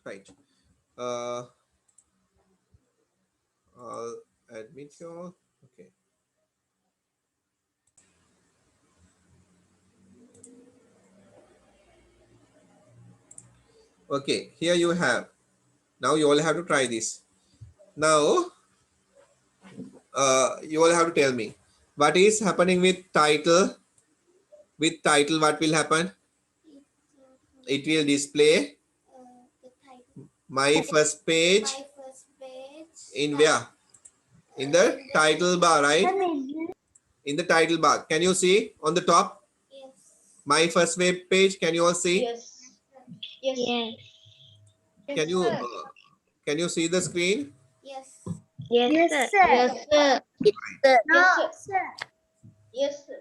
Right. I'll admit you. Okay. Okay, here you have. Now you all have to try this. Now, you all have to tell me what is happening with title. With title, what will happen? It will display my first page. In where? In the title bar, right? In the title bar. Can you see on the top? My first web page. Can you all see? Yes. Yes. Yes. Can you see the screen? Yes, Yes, sir. sir. Yes, sir. Yes, sir. Yes, sir.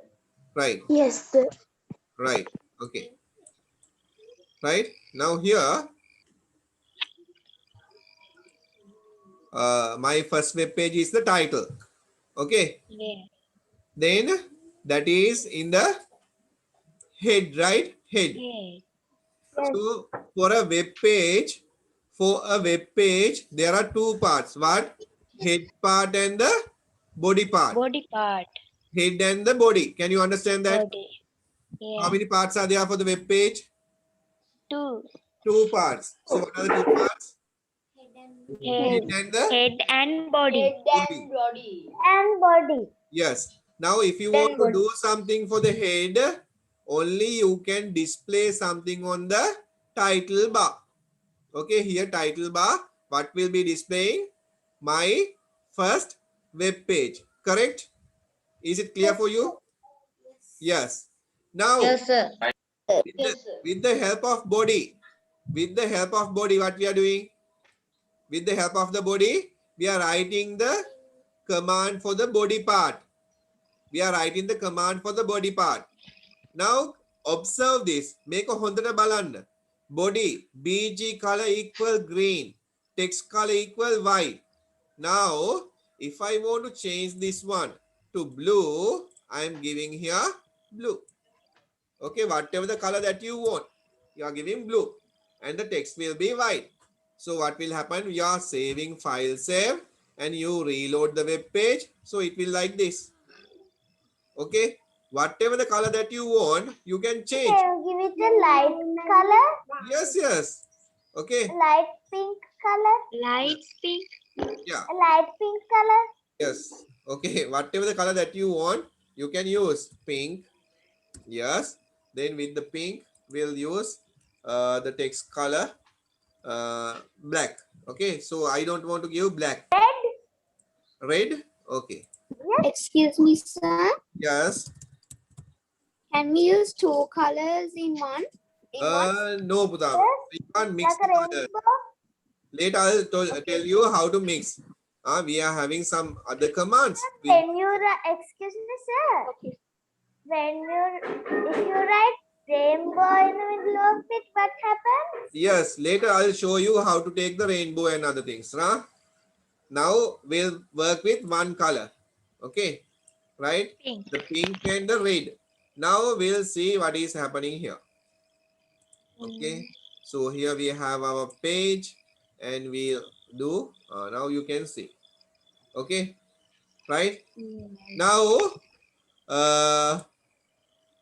Right. Yes, sir. Right. Okay. Right. Now here, my first web page is the title. Okay. Yes. Then that is in the head, right? Head. Yes. So for a web page, there are two parts. What? Head part and the body part. Body part. Head and the body. Can you understand that? Body. How Yes. many parts are there for the web page? 2. Two parts. So what are the two parts? Head and the Head and body. Head body. and body. And body. Yes. Now, if you want to do something for the head, only you can display something on the title bar. Okay, here title bar. What will be displaying? My first web page. Correct? Is it clear for you? Yes. Now, Yes, sir. with the help of body, what we are doing? With the help of the body, we are writing the command for the body part. We are writing the command for the body part. Now, observe this. Make a hondata balanna. Body, BG color equal green. Text color equal white. Now, if I want to change this one to blue, I am giving here blue. Okay, whatever the color that you want, you are giving blue. And the text will be white. So what will happen? You are saving file save and you reload the web page. So it will like this. Okay, whatever the color that you want, you can change. Can you give it a light color? Yes, yes. Okay. Light pink color? Light pink? Yeah. A light pink color? Yes. Okay. Whatever the color that you want, you can use pink. Yes. Then with the pink, we'll use the text color black. Okay. So I don't want to give black. Red? Red. Okay. Excuse me, sir. Yes. Can we use 2 colors in one? No, Budam. You can't mix Like the a color. rainbow? Later, I'll tell you how to mix. We are having some other commands. When you excuse me, sir. Okay. If you write rainbow in the middle of it, what happens? Yes, later I'll show you how to take the rainbow and other things. Now we'll work with one color. Okay, right? Pink. The pink and the red. Now we'll see what is happening here. Okay, so here we have our page and we'll do, now you can see. Okay, right? Now,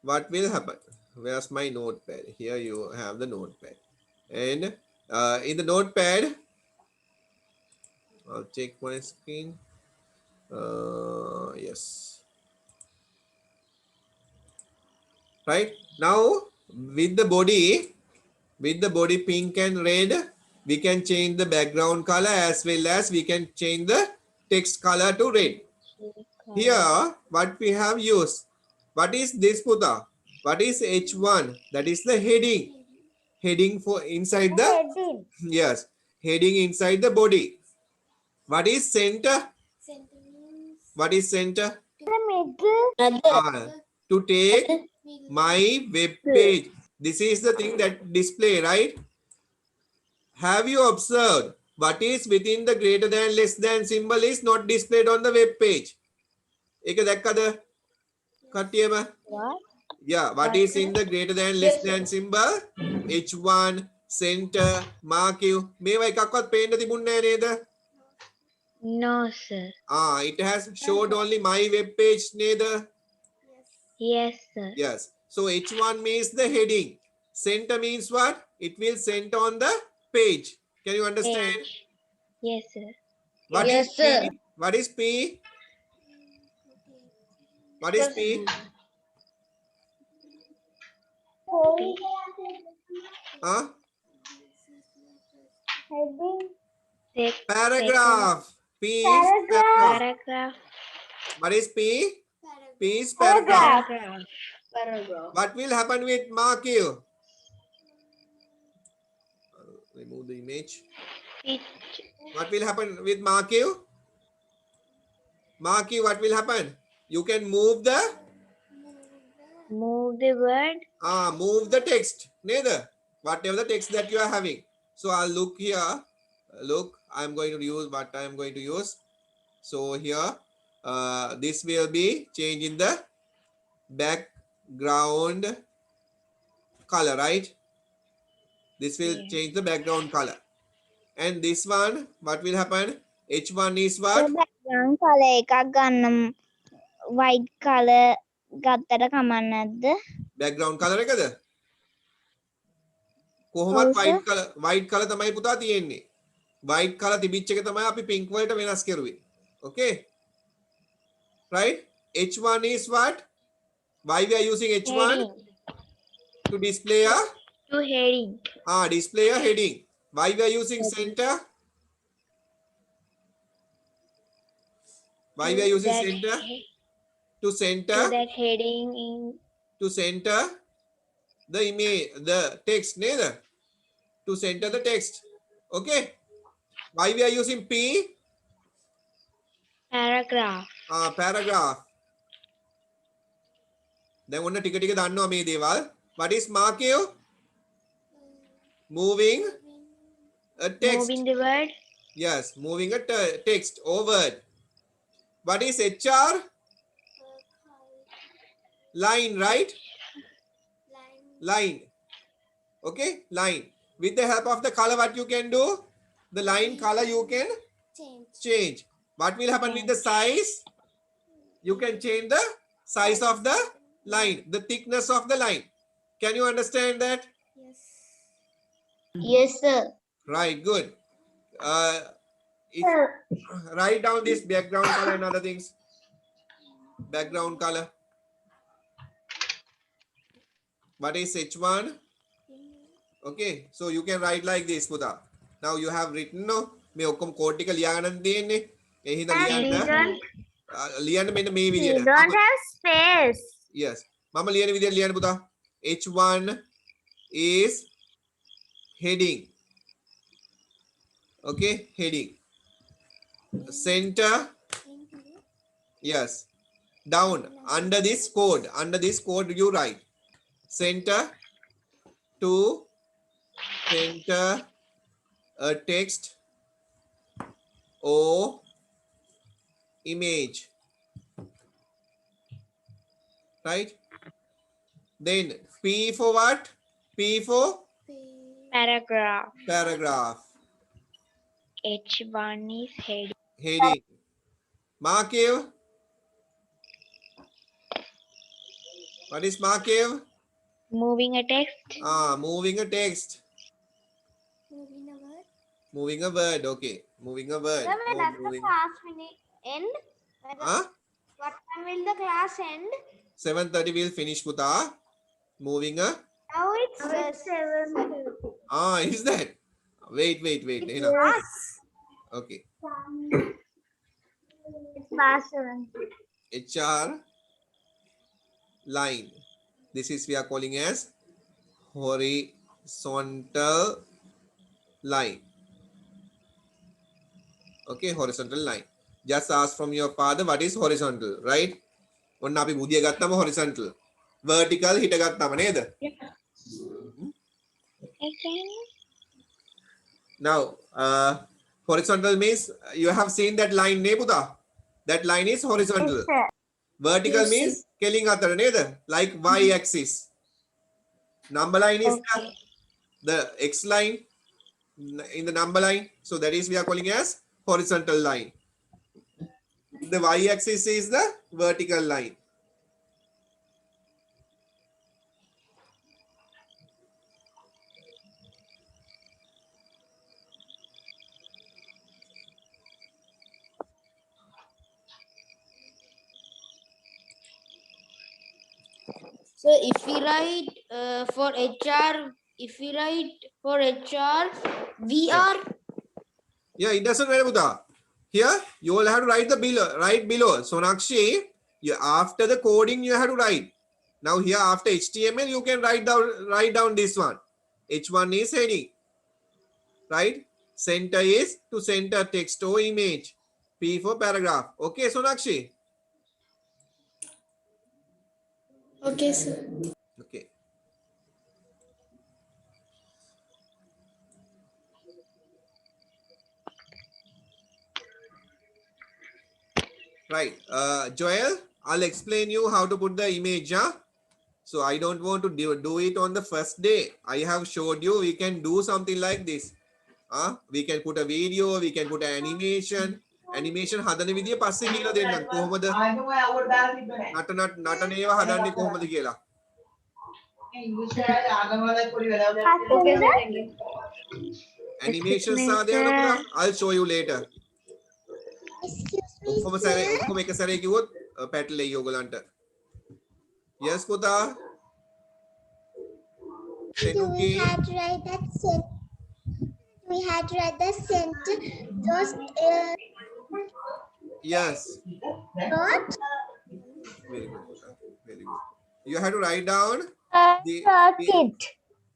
what will happen? Where's my notepad? Here you have the notepad. And in the notepad, I'll check my screen. Yes. Right now, with the body pink and red, we can change the background color as well as we can change the text color to red. Here, what we have used. What is this, Puta? What is H1? That is the heading. Heading for inside the Heading. yes, heading inside the body. What is center? What is center? The middle. To take my web page. This is the thing that display, right? Have you observed what is within the greater than less than symbol is not displayed on the web page? What? Yeah, what is in the greater than less than symbol? H1, center, mark you. මේවා එකක්වත් පේන්න තිබුණේ නැහැ නේද? No, sir. It has showed only my web page නේද? Yes, sir. Yes. So H1 means the heading. Center means what? It will center on the page. Can you understand? Page. Yes, sir. What is Yes, P? sir. What is P? What is P? Huh? Heading. Paragraph. P is Paragraph. Paragraph. What is P? P is paragraph. Paragraph. What will happen with mark you? Remove the image. It. What will happen with mark you? Mark you, what will happen? You can move the Move the word. move the text. Neither. Whatever the text that you are having. So I'll look here. Look, I'm going to use what I'm going to use. So here, this will be changing the background color, right? This will Yeah. change the background color. And this one, what will happen? H1 is what? background color එකක් ගන්න white color ගත්තට කමක් නැද්ද? Background color එකද? කොහොමත් ඔව් sir. white color තමයි පුතා තියෙන්නේ. white color තිබිච්ච එක තමයි අපි pink වලට වෙනස් කරුවේ. Okay? Right? H1 is what? Why we are using H1? Heading. To display a To heading. display a heading. Why we are using center? Why we are using That center? he- To center, To that heading in. to center the image, the text, neither. To center the text. Okay? Why we are using P? Paragraph. Paragraph. දැන් ඔන්න ටික ටික දන්නවා මේ දේවල්. What is mark you? Moving a text. Moving the word. Yes, moving a text or word. What is HR? Line, right? Line. Okay, line. With the help of the color, what you can do? The line color you can change. What will happen with the size? You can change the size of the line, the thickness of the line. Can you understand that? Yes, sir. Right, good. If write down this background color and other things. Background color. What is H1? Okay, so you can write like this, Puta. Now you have written, no? මේ ඔක්කොම code ටික ලියාගන්න තියෙන්නේ. ඒ හින්දා ලියන්න මෙන්න මේ You විදියට. don't have space. Yes. මම ලියන විදියට ලියන්න පුතා. H1 is heading. Okay, heading. Center. Yes. Down. Under this code you write. Center to center a text or image. Right? Then P for what? P for Paragraph. paragraph. H1 is heading. Heading. Marking. What is marking? Moving a text. Moving a text. Moving a word. Okay. Moving a word. When Oh, does the moving. class end? Huh? What time will the class end? 7:30 will finish, Puta. Moving a. Now it's 7:30. Is that? Wait. You know. Yes. Okay. It's past 7:30. HR line. This is we are calling as horizontal line. Okay, horizontal line. Just ask from your father what is horizontal, right? ඔන්න අපි බුදිය ගත්තම horizontal. Vertical හිට ගත්තම නේද? Now, horizontal means you have seen that line නේ පුතා. That line is horizontal. Yes, sir. Vertical means කෙලින් අතර නේද? Like y axis. Number line is Okay. the X line in the number line. So that is we are calling as horizontal line. The y-axis is the vertical line. So if we write for HR, VR. Yeah, it doesn't matter, Buddha. Here you will have to write the below, right below. So Nakshi, you, after the coding you have to write. Now here after HTML you can write down this one. H1 is heading, right? Center is to center text or image. P for paragraph. Okay, Sonakshi. Okay, sir. Okay. Right. Joel, I'll explain you how to put the image. Huh? So I don't want to do it on the first day. I have showed you we can do something like this. We can put a video, we can put an animation. Animation හදන විදිය පස්සේ කියලා දෙන්නම් කොහොමද නටන ඒවා හදන්නේ කොහොමද කියලා. Animations සාදේ යන පුතා. I'll show you later. ඔක්කොම එක සැරේ කිව්වොත් පැටලෙයි ඔයගලන්ට. Yes පුතා. We had to write that sentence. We had to write the sentence. Those Yes. what? Very good. Puta. Very good. You have to write down Circuit.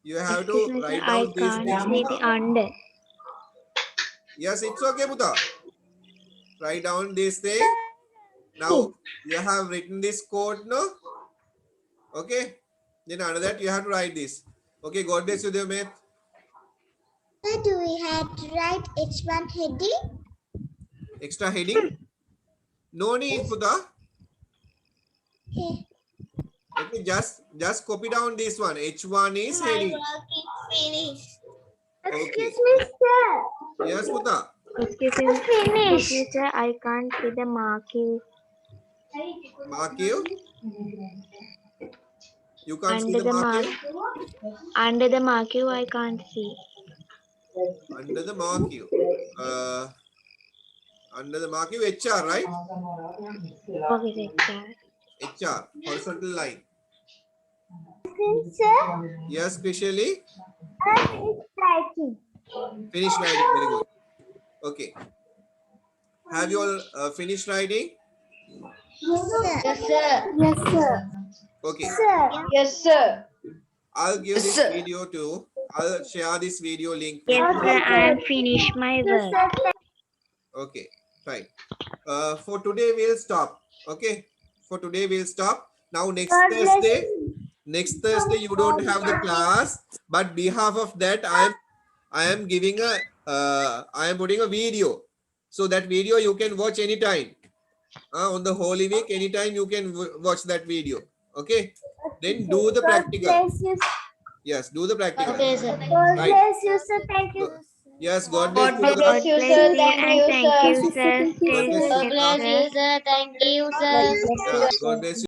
you have to Excuse me, write sir, I down these can't things. see the Puta. under. Yes, it's okay, Puta. Write down this thing. Now you have written this code, no? Okay. Then under that you have to write this. Okay, God bless you there, mate. Where do we have to write H1 heading? Extra heading. No need, Puta. Okay. Okay, just copy down this one. H1 is heading. Finished. Okay. Excuse me, sir. Yes, Puta. Excuse me, sir, I can't see the marking. Mark you. You can't see Under the the mark. Under the marking, I can't see. Under the mark you. Under the mark you HR, right? Okay, sir. HR, horizontal line. Sir, Yes, especially it's writing. finish writing. Very good. Okay. Have you all finished writing? Yes, sir. Yes, sir. Yes, sir. Okay. Sir. Yes, sir. I'll give this Sir. video to. I'll share this video link. Yes, sir, I am finished my work. Okay. Fine. For today we'll stop. Okay. For today we'll stop. Now next God bless Thursday. you. Next Thursday you don't have the class, but behalf of that I am giving a I am putting a video, so that video you can watch anytime. On the Holy Week, anytime you can watch that video. Okay. Then do the God practical. bless you. Yes, do the practical. Okay, sir. God Right. bless you, sir. Thank you. Yes, God bless you. God bless you, sir. Thank you, and thank you, sir. sir. Stay God bless safe, you. God bless sir. you, sir. Thank you, sir. Yeah, God bless you.